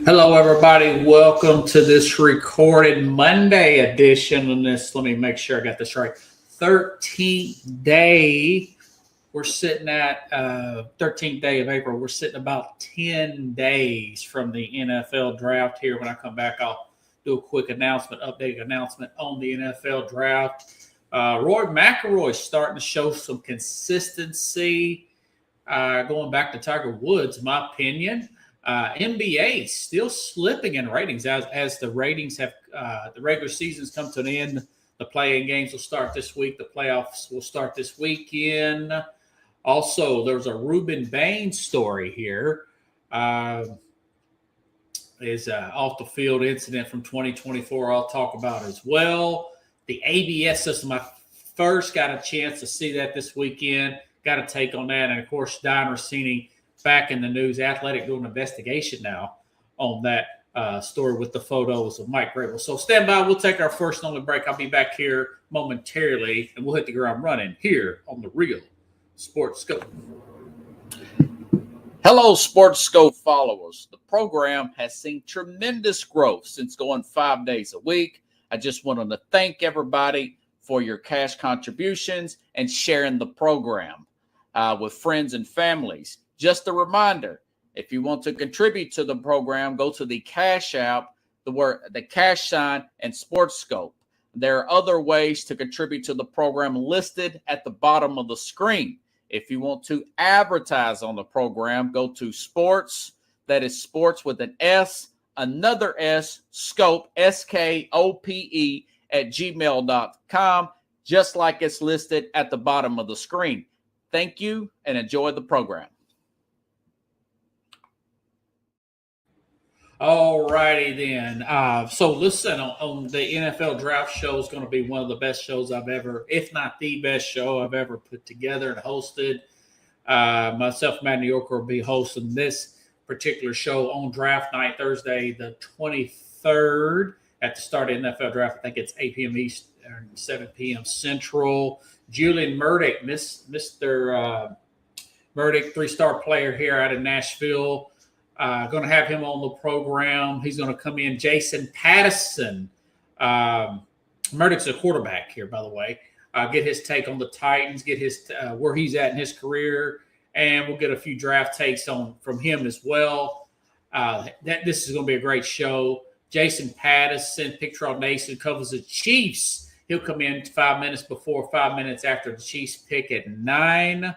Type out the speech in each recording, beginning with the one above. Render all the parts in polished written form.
Hello, everybody. Welcome to this recorded Monday edition on this. Let me make sure I got this right. 13th day. We're sitting at 13th day of April. We're sitting about 10 days from the NFL draft here. When I come back, I'll do a quick update announcement on the NFL draft. Roy McIlroy starting to show some consistency. Going back to Tiger Woods, in my opinion. NBA still slipping in ratings as the ratings have the regular season's come to an end. The play-in games will start this week. The playoffs will start this weekend. Also, there's a Ruben Bain story here. Is off the field incident from 2024 I'll talk about as well. The ABS system, I first got a chance to see that this weekend. Got a take on that. And, of course, Don Rossini back in the news. Athletic doing an investigation now on that story with the photos of Mike Grable. So stand by. We'll take our first and only break. I'll be back here momentarily, and we'll hit the ground running here on the Real Sports Scope. Hello, Sports Scope followers. The program has seen tremendous growth since going 5 days a week. I just wanted to thank everybody for your cash contributions and sharing the program with friends and families. Just a reminder, if you want to contribute to the program, go to the Cash App, the cash sign, and Sports Scope. There are other ways to contribute to the program listed at the bottom of the screen. If you want to advertise on the program, go to Sports, that is Sports with an S, another S, Scope, SKOPE, at gmail.com, just like it's listed at the bottom of the screen. Thank you and enjoy the program. All righty then. So listen, on the NFL draft show is going to be one of the best shows I've ever, if not the best show I've ever put together and hosted. Myself, Matt New Yorker, will be hosting this particular show on draft night, Thursday, the 23rd, at the start of the NFL draft. I think it's 8 p.m. Eastern, 7 p.m. Central. Julian Murdick, Mr. Murdick, 3-star player here out of Nashville. Going to have him on the program. He's going to come in. Jason Patterson. Murdick's a quarterback here, by the way. Get his take on the Titans, get his where he's at in his career, and we'll get a few draft takes from him as well. This is going to be a great show. Jason Patterson, Picture Nation, covers the Chiefs. He'll come in 5 minutes before, 5 minutes after the Chiefs pick at 9.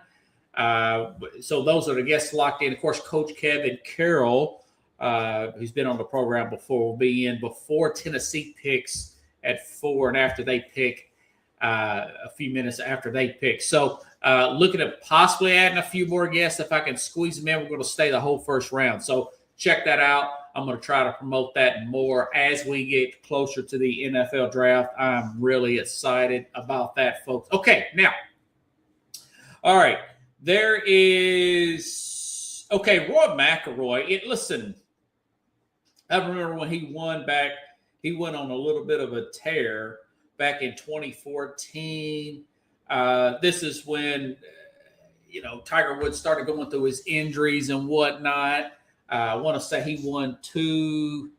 So those are the guests locked in. Of course, Coach Kevin Carroll, who's been on the program before, will be in before Tennessee picks at 4 and after they pick, a few minutes after they pick. So looking at possibly adding a few more guests. If I can squeeze them in, we're going to stay the whole first round. So check that out. I'm going to try to promote that more as we get closer to the NFL draft. I'm really excited about that, folks. Okay, now, all right. There is Roy McIlroy. Listen, I remember when he won back. He went on a little bit of a tear back in 2014. This is when Tiger Woods started going through his injuries and whatnot. I want to say he won two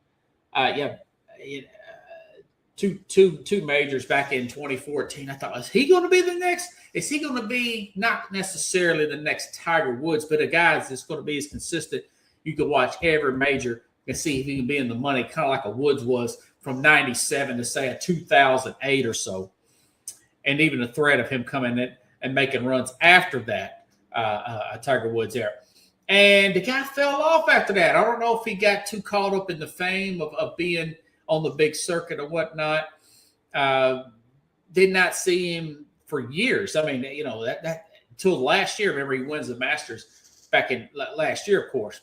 majors back in 2014. I thought, is he going to be the next? Is he going to be not necessarily the next Tiger Woods, but a guy that's going to be as consistent? You can watch every major and see if he can be in the money, kind of like a Woods was from 97 to say a 2008 or so. And even the threat of him coming in and making runs after that, Tiger Woods era. And the guy fell off after that. I don't know if he got too caught up in the fame of being on the big circuit or whatnot. Did not see him for years. I mean, that until last year. Remember, he wins the Masters back in last year, of course.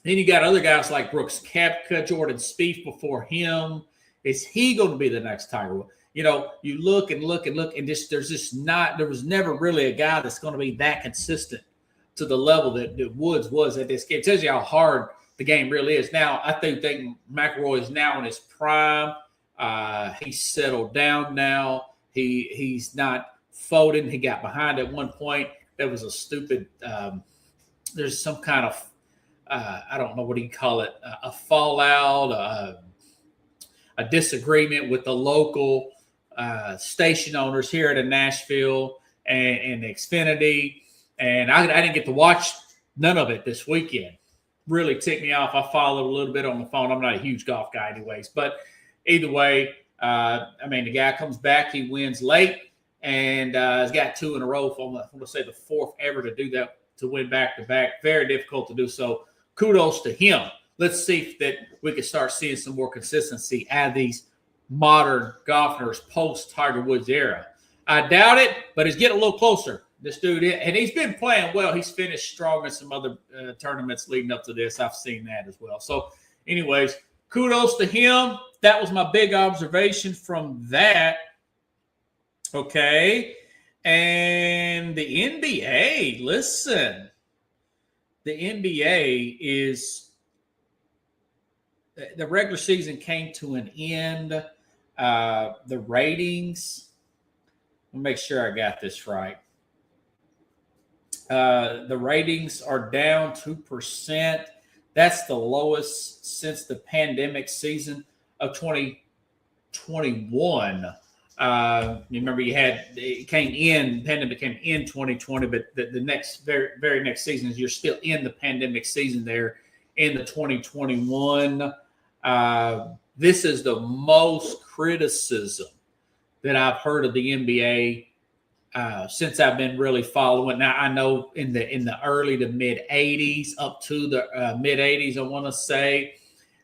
Then you got other guys like Brooks Koepka, Jordan Spieth before him. Is he going to be the next Tiger Woods? You look and look and look, and there was never really a guy that's going to be that consistent to the level that Woods was at this game. It tells you how hard the game really is. Now, I think McIlroy is now in his prime. He's settled down now. He's not folding. He got behind at one point. That was a stupid there's some kind of I don't know, what do you call it, a fallout, a disagreement with the local station owners here in Nashville and Xfinity. And I didn't get to watch none of it this weekend. Really ticked me off. I followed a little bit on the phone. I'm not a huge golf guy anyways. But either way, the guy comes back. He wins late and has got 2 in a row. I'm going to say the 4th ever to do that, to win back-to-back. Very difficult to do so. Kudos to him. Let's see if that we can start seeing some more consistency out of these modern golfers post-Tiger Woods era. I doubt it, but he's getting a little closer. This dude, and he's been playing well. He's finished strong in some other tournaments leading up to this. I've seen that as well. So, anyways, kudos to him. That was my big observation from that. Okay. And the NBA, listen. The NBA is – the regular season came to an end. The ratings – let me make sure I got this right. The ratings are down 2%. That's the lowest since the pandemic season of 2021. Remember, pandemic came in 2020, but the next very next season is you're still in the pandemic season there in the 2021. This is the most criticism that I've heard of the NBA since I've been really following. Now, I know in the early to mid 80s, up to the mid 80s, I want to say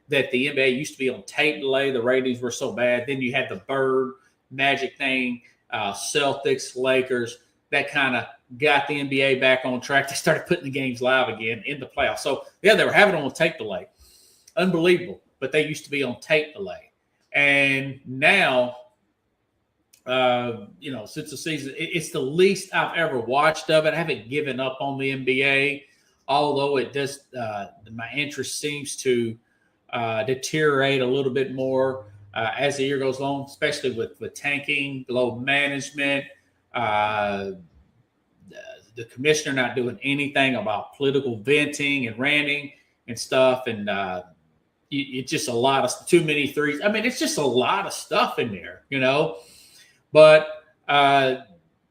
that the NBA used to be on tape delay. The ratings were so bad. Then you had the Bird Magic thing, Celtics, Lakers. That kind of got the NBA back on track. They started putting the games live again in the playoffs. So, yeah, they were having it on tape delay. Unbelievable. But they used to be on tape delay. And now, since the season, it's the least I've ever watched of it. I haven't given up on the NBA, although it does. My interest seems to deteriorate a little bit more as the year goes on, especially with tanking, low management, the commissioner not doing anything about political venting and ranting and stuff, and it's just a lot of too many threes. I mean, it's just a lot of stuff in there, But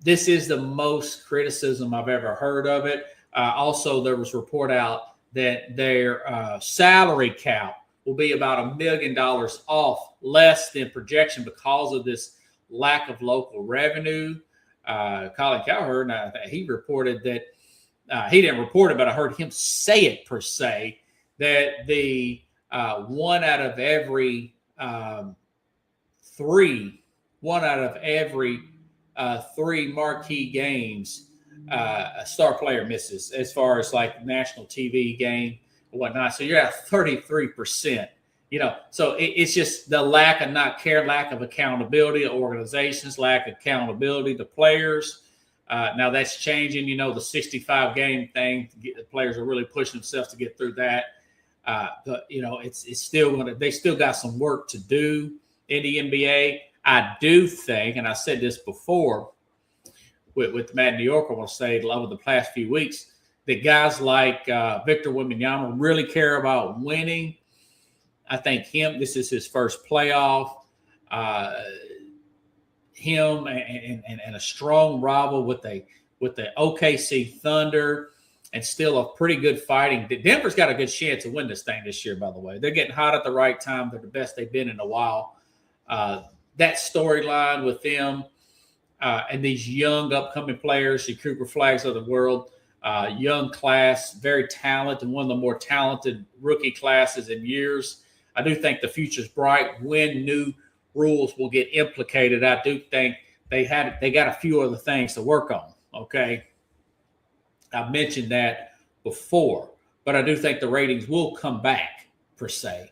this is the most criticism I've ever heard of it. Also, there was a report out that their salary cap will be about $1 million off, less than projection because of this lack of local revenue. Colin Cowherd, he reported that he didn't report it, but I heard him say it per se, that the one out of every three marquee games, a star player misses as far as like national TV game and whatnot. So you're at 33%, so it's just the lack of not care, lack of accountability to organizations, lack of accountability to players. Now that's changing, the 65 game thing. The players are really pushing themselves to get through that. But it's still they still got some work to do in the NBA. I do think, and I said this before with Matt New York, I want to say over the past few weeks, that guys like Victor Wembanyama really care about winning. I think this is his first playoff. Him and a strong rival with the OKC Thunder, and still a pretty good fighting. Denver's got a good chance to win this thing this year, by the way. They're getting hot at the right time. They're the best they've been in a while. That storyline with them and these young upcoming players, the Cooper Flags of the world, young class, very talented, one of the more talented rookie classes in years. I do think the future's bright when new rules will get implicated. I do think they got a few other things to work on. Okay. I've mentioned that before, but I do think the ratings will come back per se.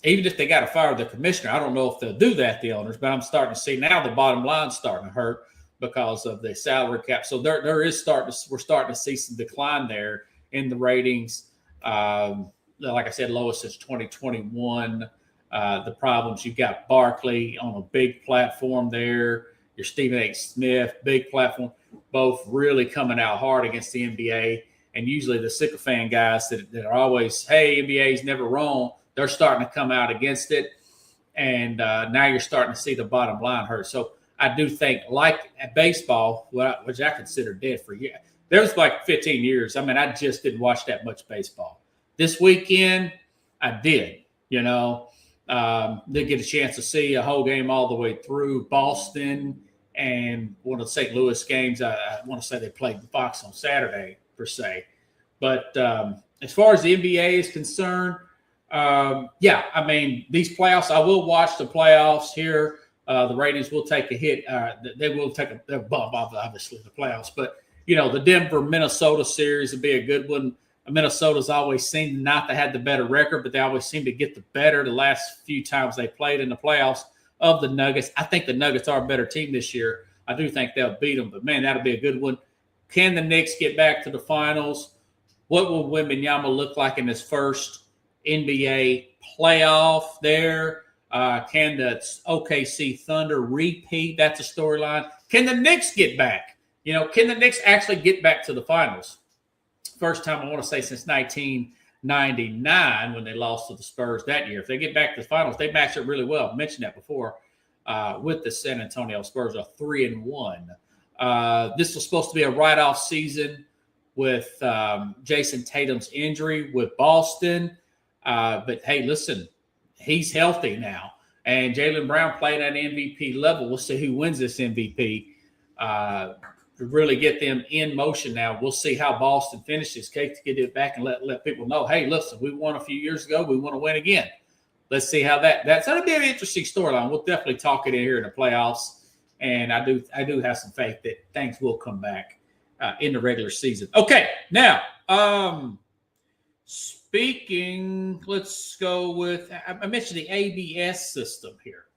Even if they got to fire the commissioner, I don't know if they'll do that, the owners, but I'm starting to see now the bottom line's starting to hurt because of the salary cap. So we're starting to see some decline there in the ratings. Like I said, lowest since 2021. The problems, you've got Barkley on a big platform there. Your Stephen A. Smith, big platform, both really coming out hard against the NBA. And usually the sycophant guys that are always, hey, NBA's never wrong, they're starting to come out against it. And now you're starting to see the bottom line hurt. So I do think, like at baseball, which I consider dead for years, there was like 15 years. I mean, I just didn't watch that much baseball. This weekend, I did, did get a chance to see a whole game all the way through. Boston and one of the St. Louis games, I want to say they played the Fox on Saturday, per se. But as far as the NBA is concerned, I mean, these playoffs, I will watch the playoffs here. The ratings will take a hit. They will take a bump, obviously, the playoffs. But, the Denver-Minnesota series would be a good one. Minnesota's always seemed not to have the better record, but they always seem to get the better the last few times they played in the playoffs of the Nuggets. I think the Nuggets are a better team this year. I do think they'll beat them, but, man, that'll be a good one. Can the Knicks get back to the finals? What will Wembanyama look like in his first NBA playoff there? Can the OKC Thunder repeat? That's a storyline. Can the Knicks get back? Can the Knicks actually get back to the finals? First time, I want to say, since 1999 when they lost to the Spurs that year. If they get back to the finals, they match up really well. I mentioned that before with the San Antonio Spurs, are 3-1. This was supposed to be a write-off season with Jason Tatum's injury with Boston. But, hey, listen, he's healthy now. And Jaylen Brown played at MVP level. We'll see who wins this MVP to really get them in motion now. We'll see how Boston finishes. Kate, to get it back and let people know, hey, listen, we won a few years ago. We want to win again. Let's see how that's going to be an interesting storyline. We'll definitely talk it in here in the playoffs. And I do have some faith that things will come back in the regular season. Okay, now, speaking, let's go with, I mentioned the ABS system here.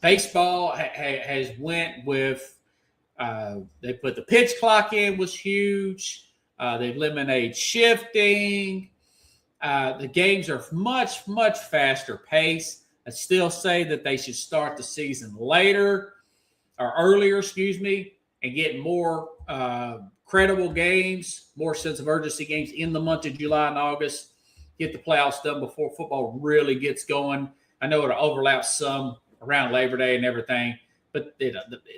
Baseball has went with, they put the pitch clock in, was huge. They've eliminated shifting. The games are much, much faster pace. I still say that they should start the season earlier, and get more credible games, more sense of urgency games in the month of July and August. Get the playoffs done before football really gets going. I know it'll overlap some around Labor Day and everything, but the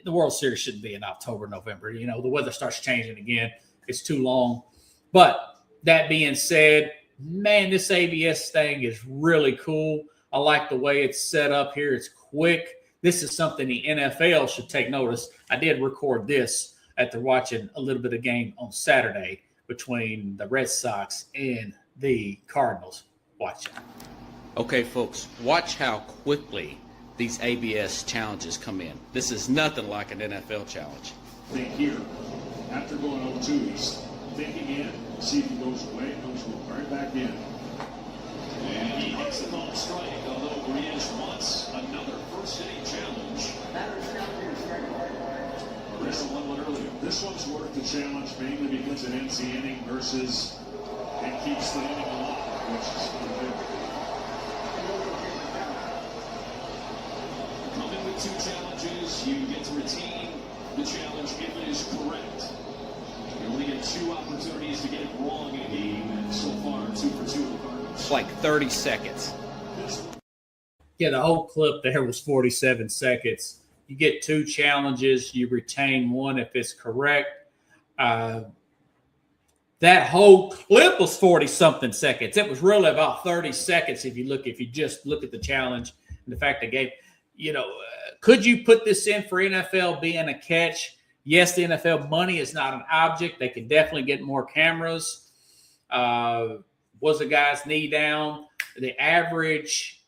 World Series shouldn't be in October, November. The weather starts changing again. It's too long. But that being said, man, this ABS thing is really cool. I like the way it's set up here. It's quick. This is something the NFL should take notice. I did record this after watching a little bit of game on Saturday between the Red Sox and the Cardinals. Watch it. Okay, folks, watch how quickly these ABS challenges come in. This is nothing like an NFL challenge. Think here. After going 0-2, he's thinking in. See if he goes away. Goes right back in. And he hits the ball strike, although Briez wants another first-inning challenge. This one's worth the challenge mainly because it ends the inning versus it keeps the inning alive, which is good. Coming with 2 challenges, you get to retain the challenge if it is correct. You only get 2 opportunities to get it wrong in a game, and so far 2 for 2 with the Cardinals. It's like 30 seconds. Yeah, the whole clip there was 47 seconds. You get 2 challenges. You retain 1 if it's correct. That whole clip was 40-something seconds. It was really about 30 seconds if you just look at the challenge and the fact they gave. Could you put this in for NFL being a catch? Yes, the NFL money is not an object. They could definitely get more cameras. Was the guy's knee down? The average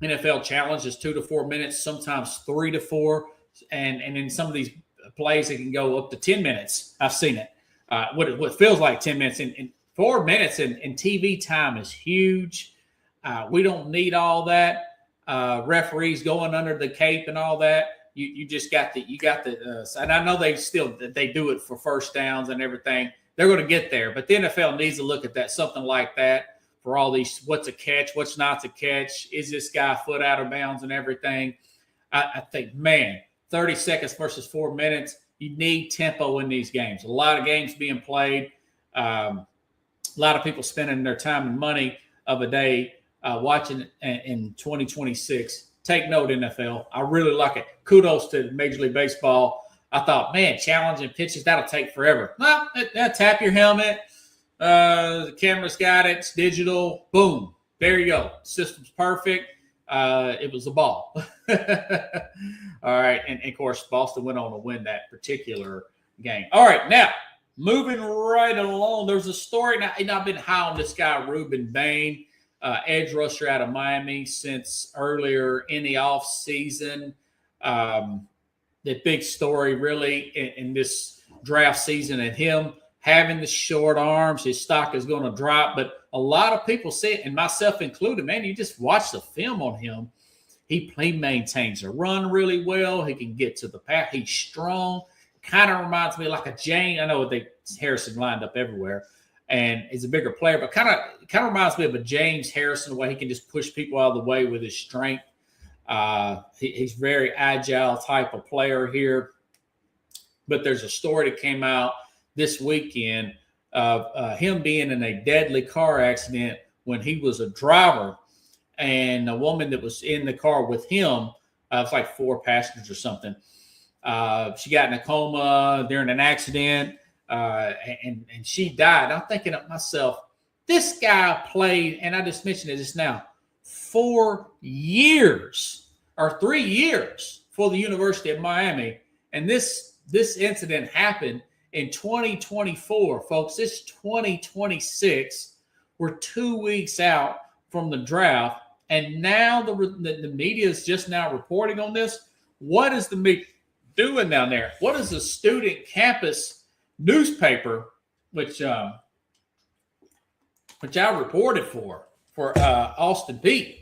NFL challenge is 2 to 4 minutes, sometimes 3 to 4, and in some of these plays it can go up to 10 minutes. I've seen it. What feels like 10 minutes in 4 minutes in TV time is huge. We don't need all that. Referees going under the cape and all that. You just got the and I know they do it for first downs and everything. They're going to get there, but the NFL needs to look at that, something like that, for all these, what's a catch, what's not a catch, is this guy a foot out of bounds and everything. I think, man, 30 seconds versus 4 minutes, You need tempo in these games. A lot of games being played. A lot of people spending their time and money of a day watching in 2026. Take note, NFL. I really like it. Kudos to Major League Baseball. I thought, man, challenging pitches, that'll take forever. Well, tap your helmet. The camera's got it. It's digital. Boom. There you go. System's perfect. It was a ball. All right. And, of course, Boston went on to win that particular game. All right. Now, moving right along, there's a story. Now, I've been high on this guy, Ruben Bain, edge rusher out of Miami since earlier in the offseason. The big story really in this draft season and him having the short arms, his stock is going to drop. But a lot of people say it, and myself included, man, you just watch the film on him. He maintains a run really well. He can get to the pass. He's strong. Kind of reminds me like a James. I know Harrison lined up everywhere, and he's a bigger player, but kind of reminds me of a James Harrison, the way he can just push people out of the way with his strength. He's very agile type of player here. But there's a story that came out this weekend of him being in a deadly car accident when he was a driver, and a woman that was in the car with him, it's like 4 passengers or something. She got in a coma during an accident, and she died. I'm thinking of myself, this guy played, and I just mentioned it just now, 4 years or 3 years for the University of Miami. And this incident happened in 2024, folks. It's 2026. We're 2 weeks out from the draft, and now the media is just now reporting on this. What is the media doing down there? What is the student campus newspaper, which I reported for Austin Peay?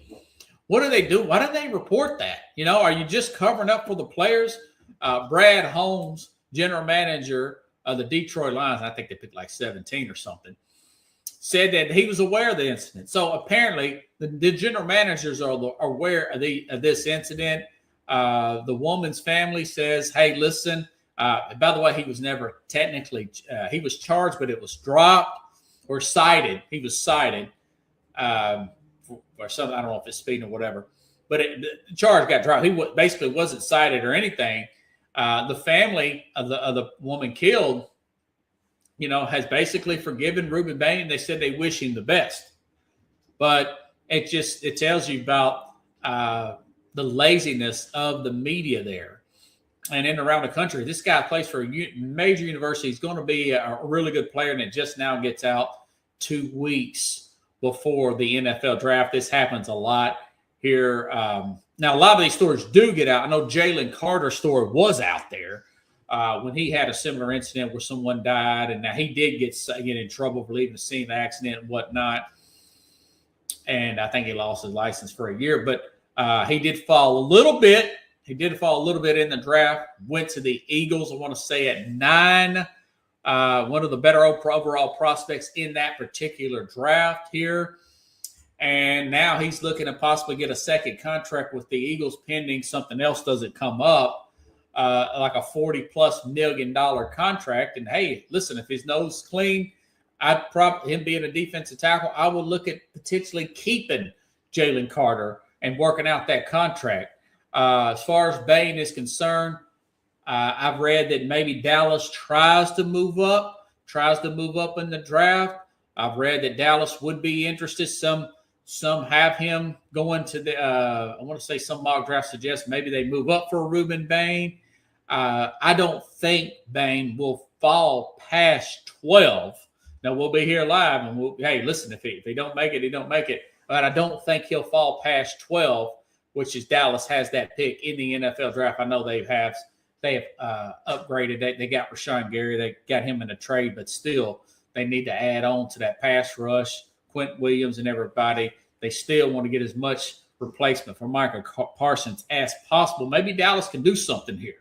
What do they do? Why do they report that? Are you just covering up for the players? Brad Holmes, general manager of the Detroit Lions, I think they picked like 17 or something, said that he was aware of the incident. So apparently the general managers are aware of this incident. The woman's family says, hey, listen, by the way, he was never technically, he was charged, but it was dropped or cited. He was cited for something. I don't know if it's speeding or whatever, but the charge got dropped. He basically wasn't cited or anything. The family of the woman killed, has basically forgiven Ruben Bain. They said they wish him the best, but it tells you about the laziness of the media there and in around the country. This guy plays for a major university. He's going to be a really good player, and it just now gets out 2 weeks before the NFL draft. This happens a lot here. Now, a lot of these stories do get out. I know Jalen Carter's story was out there when he had a similar incident where someone died, and now he did get in trouble for leaving the scene of the accident and whatnot. And I think he lost his license for a year, but he did fall a little bit. He did fall a little bit in the draft, went to the Eagles, I want to say at 9, one of the better overall prospects in that particular draft here. And now he's looking to possibly get a second contract with the Eagles pending something else doesn't come up, like a $40+ million contract. And hey, listen, if his nose is clean, him being a defensive tackle, I would look at potentially keeping Jalen Carter and working out that contract. As far as Bain is concerned, I've read that maybe Dallas tries to move up in the draft. I've read that Dallas would be interested. Some have him going to the, I want to say some mock draft suggests maybe they move up for Ruben Bain. I don't think Bain will fall past 12. Now, we'll be here live, and hey, listen, if he don't make it, he don't make it. But I don't think he'll fall past 12, which is Dallas has that pick in the NFL draft. I know they have upgraded. They got Rashawn Gary. They got him in a trade, but still they need to add on to that pass rush. Quentin Williams and everybody. They still want to get as much replacement for Micah Parsons as possible. Maybe Dallas can do something here.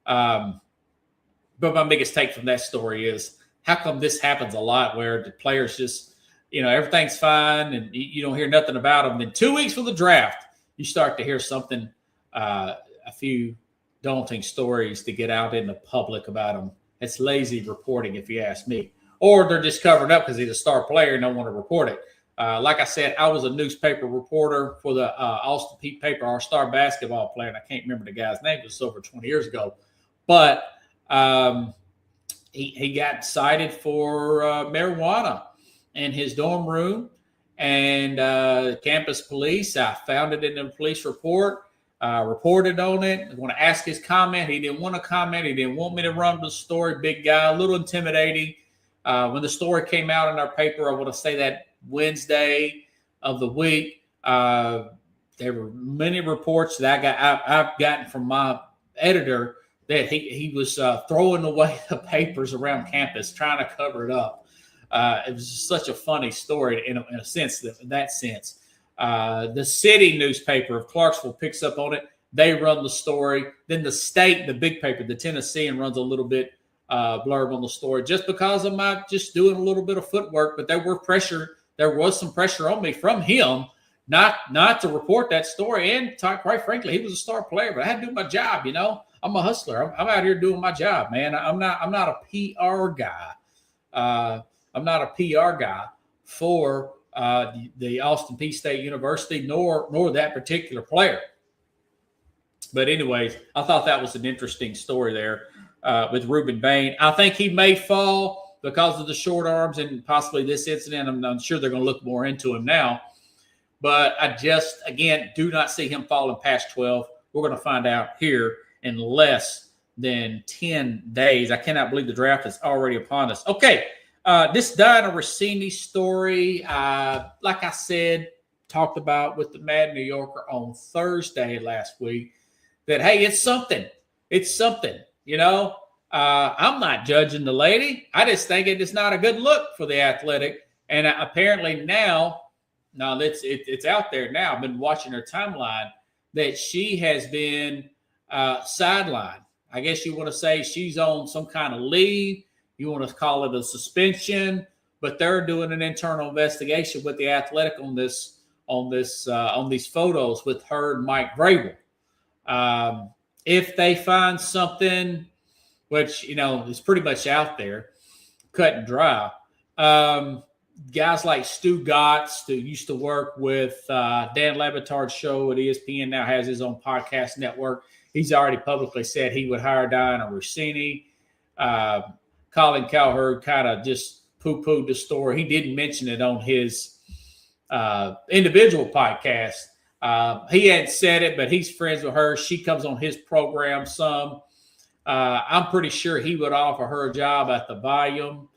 But my biggest take from that story is, how come this happens a lot where the players just, everything's fine and you don't hear nothing about them. Then 2 weeks for the draft, you start to hear something, a few daunting stories to get out in the public about him. It's lazy reporting, if you ask me. Or they're just covered up because he's a star player and don't want to report it. Like I said, I was a newspaper reporter for the Austin Peay paper, our star basketball player, and I can't remember the guy's name. It was over 20 years ago. But he got cited for marijuana in his dorm room, and campus police, I found it in the police report, reported on it. I want to ask his comment. He didn't want to comment. He didn't want me to run the story. Big guy, a little intimidating. When the story came out in our paper, I want to say that Wednesday of the week, there were many reports that I've gotten from my editor that he was throwing away the papers around campus, trying to cover it up. It was just such a funny story in a sense, in that sense. The city newspaper of Clarksville picks up on it. They run the story. Then the state, the big paper, the Tennessean, runs a little bit blurb on the story just because of my just doing a little bit of footwork. But there was some pressure on me from him not to report that story. And quite frankly, he was a star player, but I had to do my job. I'm a hustler. I'm out here doing my job, man. I'm not a PR guy. I'm not a PR guy for the Austin Peay State University, nor that particular player. But anyways, I thought that was an interesting story there with Rueben Bain. I think he may fall because of the short arms and possibly this incident. I'm sure they're going to look more into him now. But I just, again, do not see him falling past 12. We're going to find out here in less than 10 days. I cannot believe the draft is already upon us. Okay, this Dianna Russini story, like I said, talked about with the Mad New Yorker on Thursday last week, that, hey, it's something. It's something, I'm not judging the lady. I just think it's not a good look for the Athletic. And apparently now it's out there now. I've been watching her timeline that she has been sidelined. I guess you want to say she's on some kind of leave. You want to call it a suspension, but they're doing an internal investigation with the Athletic on these photos with her and Mike Vrabel. If they find something, which is pretty much out there, cut and dry. Guys like Stu Gotts, who used to work with Dan Le Batard's show at ESPN, now has his own podcast network. He's already publicly said he would hire Dianna Russini. Colin Cowherd kind of just poo-pooed the story. He didn't mention it on his individual podcast. He hadn't said it, but he's friends with her. She comes on his program some. I'm pretty sure he would offer her a job at the Volume.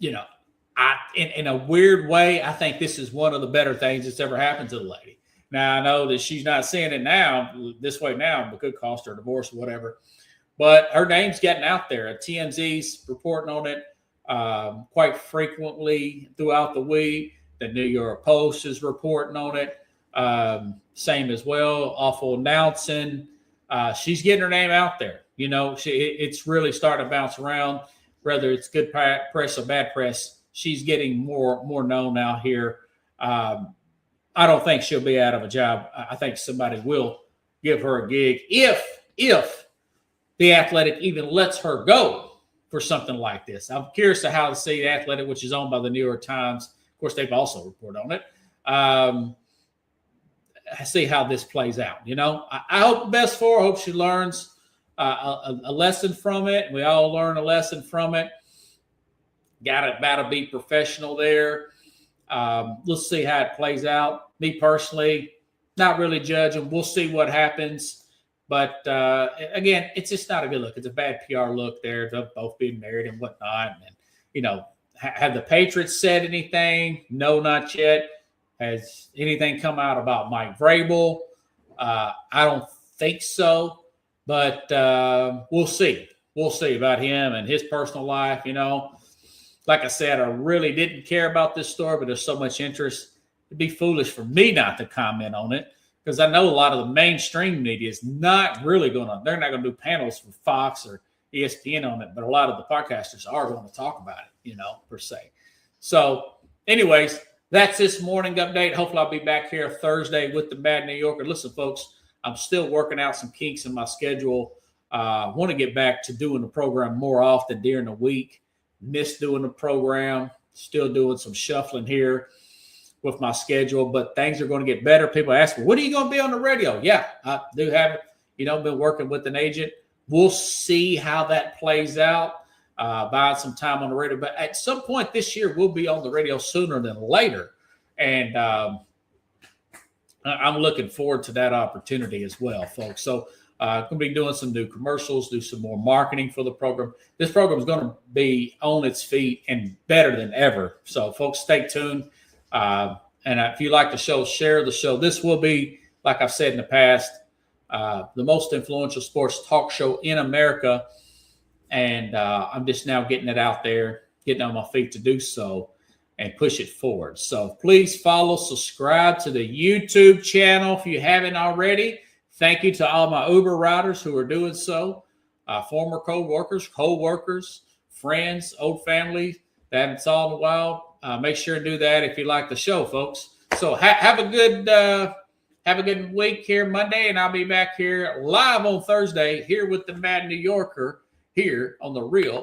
In a weird way, I think this is one of the better things that's ever happened to the lady. Now, I know that she's not seeing it this way now, but could cost her a divorce or whatever. But her name's getting out there. TMZ's reporting on it quite frequently throughout the week. The New York Post is reporting on it. Same as well. Awful announcing. She's getting her name out there. It's really starting to bounce around. Whether it's good press or bad press, she's getting more known out here. I don't think she'll be out of a job. I think somebody will give her a gig if the Athletic even lets her go for something like this. I'm curious to how to see the Athletic, which is owned by the New York Times. Of course, they've also reported on it. See how this plays out. I hope the best for her. I hope she learns a lesson from it. We all learn a lesson from it. Got to be professional there. Let's see how it plays out. Me personally, not really judging. We'll see what happens. But again, it's just not a good look. It's a bad PR look there. They'll both be married and whatnot. And, have the Patriots said anything? No, not yet. Has anything come out about Mike Vrabel? I don't think so. But we'll see. We'll see about him and his personal life, Like I said, I really didn't care about this story, but there's so much interest. It'd be foolish for me not to comment on it because I know a lot of the mainstream media is not really they're not going to do panels for Fox or ESPN on it, but a lot of the podcasters are going to talk about it, per se. So anyways, that's this morning update. Hopefully I'll be back here Thursday with the Mad New Yorker. Listen, folks, I'm still working out some kinks in my schedule. Want to get back to doing the program more often during the week. Miss doing the program. Still doing some shuffling here with my schedule, but things are going to get better. People ask me, when are you going to be on the radio? Yeah, I do have, been working with an agent. We'll see how that plays out, buying some time on the radio. But at some point this year, we'll be on the radio sooner than later. And I'm looking forward to that opportunity as well, folks. So I'm going to be doing some new commercials, do some more marketing for the program. This program is going to be on its feet and better than ever. So, folks, stay tuned. And if you like the show, share the show. This will be, like I've said in the past, the most influential sports talk show in America. And I'm just now getting it out there, getting on my feet to do so and push it forward. So please follow, subscribe to the YouTube channel if you haven't already. Thank you to all my Uber riders who are doing so, former co-workers, friends, old family that haven't saw in a while. Make sure to do that if you like the show, folks. So have a good week here Monday, and I'll be back here live on Thursday here with the Mad New Yorker here on the Real